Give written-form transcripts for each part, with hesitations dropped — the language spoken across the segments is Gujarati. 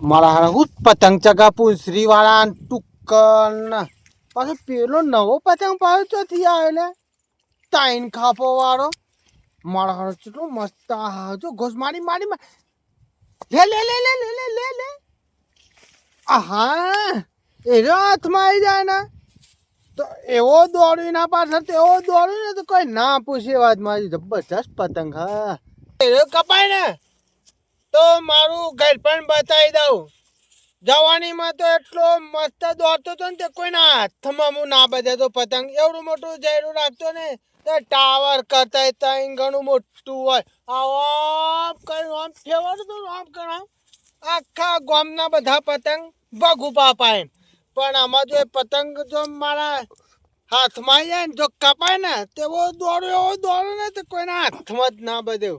મારા હારા હું પતંગ ચગાપું શ્રીવાળા ટુક્કન પાછો પેલો નવો પતંગ પાડ્યો ચોથી આવે ને તાઈન ખાપો વાળો મારા હારો કેટલો મસ્ત જો ઘોસ મારી મારી લે લે લે લે લે લે લે લે આહા એનો હાથમાં આવી જાય ને તો એવો દોડ્યું ના પાછળ તો એવો દોડ્યું ને તો કોઈ ના પૂછે વાત મારી જબરજસ્ત પતંગ હા એનો કપાય ને તો મારું ઘર પણ બતાવી દઉં જવાનીમાં તો એટલો મસ્ત દોડતો હતો ને તે કોઈના હાથમાં હું ના બધે તો પતંગ એવડું મોટું જયરું રાખતો ને તો ટાવર કરતા ત્યાં ઘણું મોટું હોય આમ કઈ આમ ફેવર તો આમ કરા આખા ગામના બધા પતંગ બગુ પાપાય પણ આમાં જો પતંગ જો મારા હાથમાં આવી જાય ને જો કપાય ને તેવો દોડ્યો એવો દોડ્યો ને તો કોઈના હાથમાં જ ના બધ્યો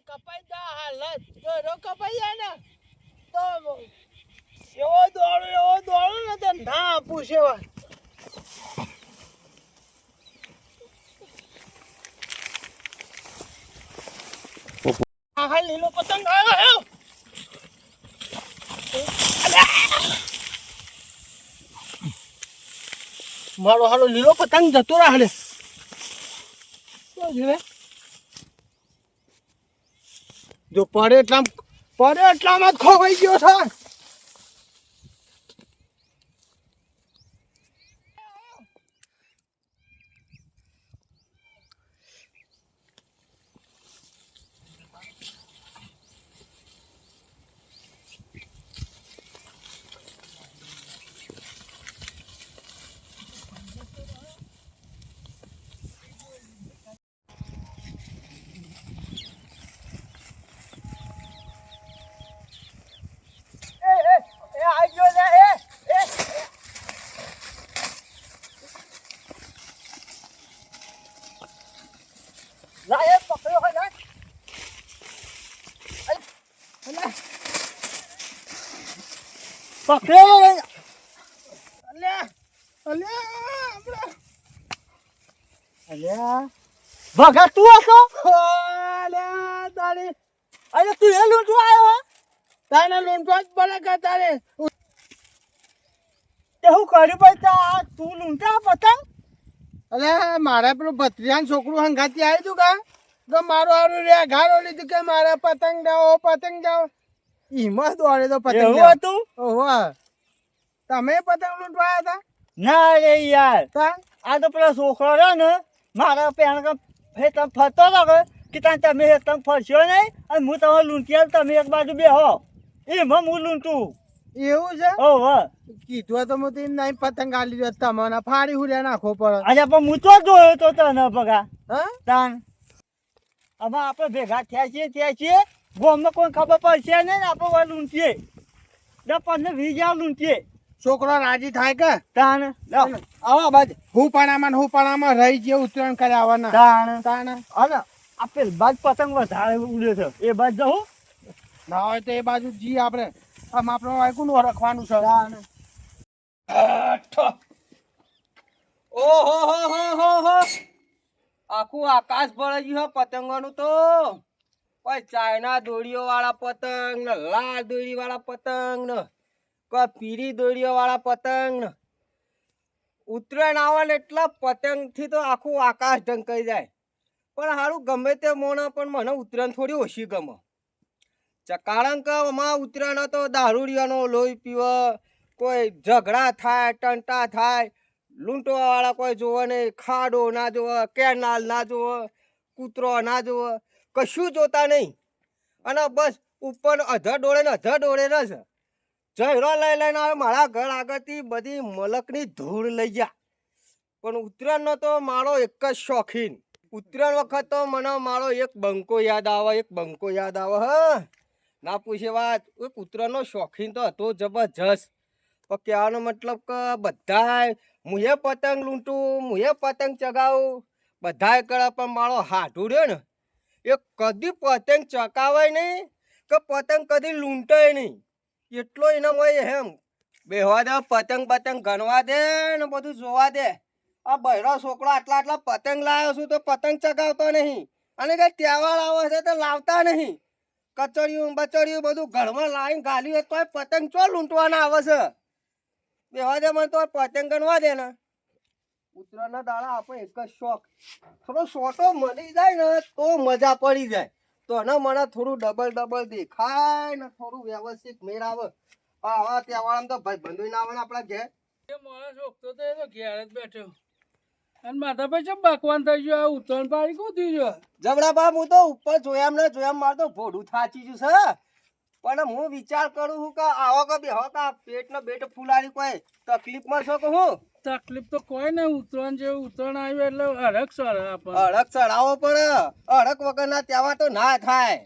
કપાઈ જા હાલત જો કપાઈ જાય ને તો એવો દોડ્યો ને તો ના પૂછે વાત હાલ લીલો પતંગ આવ્યો મારો હાલો લીલો પતંગ જતો રહે જો પડે એટલામાં જ ખોવાઈ ગયો છે પકડ્યો ભગા તું હતો તારે અરે તું એ લૂંટવા આવ્યો તારે લૂંટવા જ પડે કે તારે તે હું કર્યું ભાઈ તું લૂંટા પતંગ અરે મારા પેલું ભત્રીજાનું છોકરું હંગાતી આવ્યું તું કા તો મારું હારું રે ઘારો લીધું કે મારા પતંગ જાઓ હિંમત દોડે તો પતંગ એવું હતું ઓહો તમે પતંગ લૂંટવા આવ્યા હતા ના રે યાર આ તો પેલો છોકરો રહ્યો ને મારા પેણ તમે ફરતો હતો કે તમે એકદમ ફરશો નહીં અને હું તમે લૂંટી તમે એક બાજુ બેહો એમાં હું લૂંટું એવું છે ઓહો કીધું તો હું નહીં પતંગ આલી દો તમને ફાડી હુડ્યા નાખો પડે અચ્છા પણ હું તો જોયો તો તને ભગા હા તાન હવે આપણે ભેગા થયા છીએ ગોમમાં કોઈ ખબર પડશે નહીં ને આપણે લૂંટીએ 10-15-20 લૂંટીએ છોકરો રાજી થાય કે તાણ આવા બાજુ હુપાણામાં રહી જે ઉત્તરાયણ કરે આવવાના તાણ હવે આપેલ બાજ પતંગ વધારે ઉડ્યો છે એ બાજુ જવું ના હોય તો એ બાજુ જી આપણે આમ આપણે વાયકું રખવાનું છે ઓહો આખું આકાશ ભરાઈ ગયું પતંગોનું તો કોઈ ચાઇના દોરીઓ વાળા પતંગ ને લાલ દોરી વાળા પતંગ ને કોઈ પીરી દોરીઓ વાળા પતંગ ને ઉત્તરાયણ આવે ને એટલા પતંગ થી તો આખું આકાશ ઢંકાઈ જાય પણ સારું ગમે તે મોણા પણ મને ઉત્તરાયણ થોડી ઓછી ગમે કારણ કે અમારા ઉત્તરાયણ તો દારૂડિયાનો લોહી પીવે કોઈ ઝઘડા થાય ટંટા થાય લૂંટવા વાળા કોઈ જોવે નહીં ખાડો ના જોવે કેનાલ ના જોવે કૂતરો ના જોવે કશું જોતા નહીં અને બસ ઉપર અધર ડોળે ને છે ઝઘડો લઈને આવે મારા ઘર આગળથી બધી મલકની ધૂળ લઈ ગયા પણ ઉત્તરાયણનો તો મારો એક જ શોખીન ઉત્તરાયણ વખત તો મને મારો એક બંકો યાદ આવે હા ના પૂછે વાત ઉત્તરાયણનો શોખીન તો હતો જબરજસ્ત પણ કહેવાનો મતલબ કે બધા મુએ પતંગ લૂંટું મુએ પતંગ ચગાવું બધાએ કરે પણ મારો હાથું રહ્યો ને એ કદી પતંગ ચકાવાય નહીં કે પતંગ કદી લૂંટાય નહીં એટલો એના હોય એમ બેહવા દે પતંગ ગણવા દે ને બધું જોવા દે આ બહેરો છોકરો આટલા આટલા પતંગ લાવ્યો છું તો પતંગ ચગાવતો નહીં અને કઈ તહેવાર આવે છે તો લાવતા નહીં. કચડિયું બચડિયું બધું ઘરમાં લાવીને ગાલ્યું તો પતંગ ચો લૂંટવાના આવે છે. બેવા દે મને તો પતંગ ગણવા દે ને. ઉત્તરાયણના દાડા આપણે એક જ શોખ, થોડો શોટો મળી જાય ને તો મજા પડી જાય. તો ને મને થોડું ડબલ દેખાય ને થોડું વ્યવસ્થિત મેળ આવે. આવા તહેવારમાં તો ભાઈ બંધુ ના આવે ને આપણા ઘેર. મારા છોકરો તો એ તો ઘેર જ બેઠો અને માથા પર ચમ બકવાન થઈ ગયો. આ ઉત્તરાયણ પાડી કું થઈ ગયો. જબરા બાપ હું તો ઉપર જોયામ ને જોયામ મારે તો ભોડું થાચી ગયું છે. પણ હું વિચાર કરું છું કે આવો કે બેહો કે પેટ ને બેટ ફૂલાડી કોઈ તકલીફમાં છો કે હું. તકલીફ તો કોઈ નહીં. ઉત્તરાયણ જેવું ઉત્તરાયણ આવ્યું એટલે અડક સર આપણને. અડક ચડાવો પડે. અડક વગર ના તહેવાર તો ના થાય.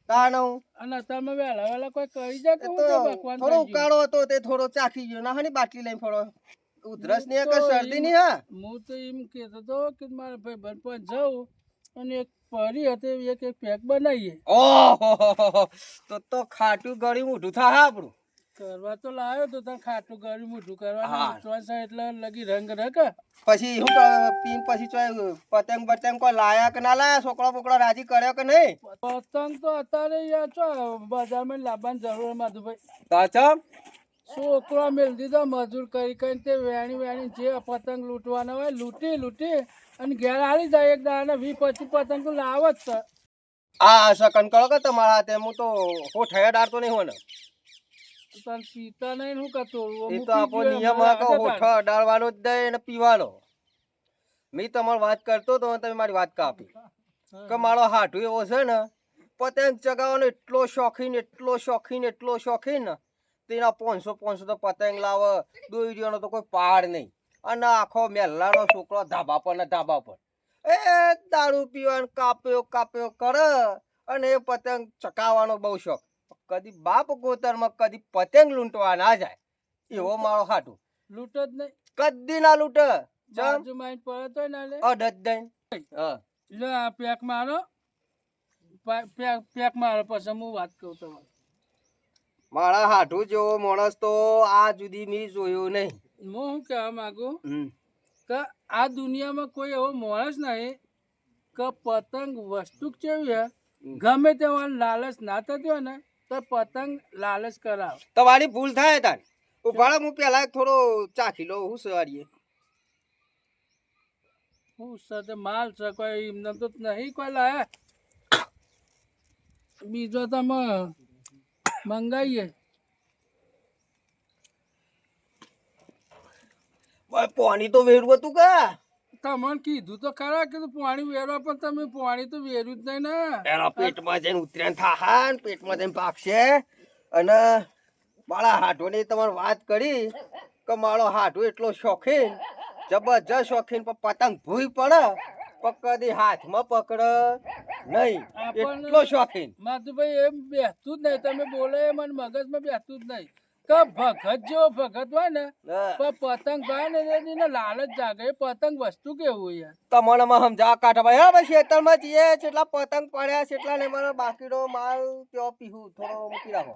તાણું અને અત્યારમાં વહેલા વહેલા કોઈ કરી જાય કે એ હું તો તો બકવાન થોડો થઈ ગયો. ઉકાળો હતો તે થોડો ચાખી ગયો ના હની બાટલી લઈને ફરો. ઉધરસ ની એક શરદી ની હા. હું તો એમ કહેતો હતો કે મારા ભાઈ બનપણ જાઉં અને એક પરી હતી એક પેક બનાવીએ. ઓહો તો ખાટું ગળ્યું મોઢું થાય આપણું. કરવા તો લાવ્યો તો તને ખાટું ગળ્યું મોઢું હા. કરવાનું ઉત્તરાયણ છે એટલે લગી રંગ રખે. પછી હું પીમ પછી ચોય પતંગ બતંગ કોઈ લાયા કે ના લાયા છોકરો બોકરો રાજી કર્યો કે નહીં. પતંગ તો અત્યારે યાર ચો બજારમાં લાવવાની જરૂર માધુભાઈ. તાચમ છોકરો મેળ દીધો મજૂર કરી કરીને તે વેણી જે પતંગ લૂંટવાના હોય લૂંટી અને ઘેર આવી જાય એક દાડા 20-25 પતંગ તો લાવ જ છે. આ શકન કરો કે તમારા હાથે હું તો હો ઠયા ડારતો નહીં હોય ને. તને પીતા નહીં શું કરતો એ તો આપણો નિયમ હા કે હોઠો અડાડવાનો જ દે ને પીવાનો. મેં તમારી વાત કરતો તો તમે મારી વાત કાપી કે મારો હાઠું એવો છે ને પતંગ ચગાવવાનો એટલો શોખીન ને તેના 500 તો પતંગ લાવે. દોરીઓનો તો કોઈ પાડ નહીં. અને આખો મેલ્લાનો છોકરો ધાબા પર ને ધાબા પર એ દારૂ પીવાનો કાપ્યો કરે અને એ પતંગ ચકાવવાનો બહુ શોખ. કદી બાપ ગોતરમાં કદી પતંગ લૂંટવા ના જાય એવો મારો હાટું. લૂંટ જ નહીં. કદી ના લૂંટે. બાજુમાં પડે તો ના લે. અડદ દઈ લે આ પેક મારો પછી હું વાત કહું તમારે. મારા હાટું જેવો માણસ તો આ જુદી મેં જોયો નહીં. હું શું કહેવા માંગુ કે આ દુનિયામાં કોઈ એવો માણસ નહીં કે પતંગ વસ્તુ કેવી હે ગમે તેવા લાલચ ના થતી હોય ને તો પતંગ લાલચ કરાવે. તમારી ભૂલ થાય તાર ઉભાડો હું પેલા થોડો ચાખી લો હું સવારીએ. હું સાથે માલ છે કોઈ એમને તો નહીં કોઈ લાયા. બીજો તમે મંગાવીએ. પાણી તો વેરવું હતું કે તમને કીધું તો ખરા કીધું પાણી વેરવા પણ તમે પાણી તો વેર્યું જ નહીં ને. એના પેટમાં જઈને ઉતરેન થાહા ને પેટમાં જઈને પાકશે. અને મારા હાટોની તમારે વાત કરી કે મારો હાટો એટલો શોખીન જબરજસ્ત શોખીન પણ પતંગ ભૂઈ પડે પણ કદી હાથમાં પકડે નહીં એટલો શોખીન. માધુભાઈ એમ બેસતું જ નહીં. તમે બોલો એ મને મગજમાં બેસતું જ નહીં કે ભગત જેવો ભગત હોય ને પણ પતંગ ભાઈ ને એને લાલચ જાગે. એ પતંગ વસ્તુ કેવું યાર. તમને સમજાવવા કાઢા ભાઈ હા ભાઈ ખેતરમાં જઈએ જેટલા પતંગ પડ્યા છે એટલા ને મને બાકીનો માલ ત્યાં પીવું થોડો મૂકી રાખો.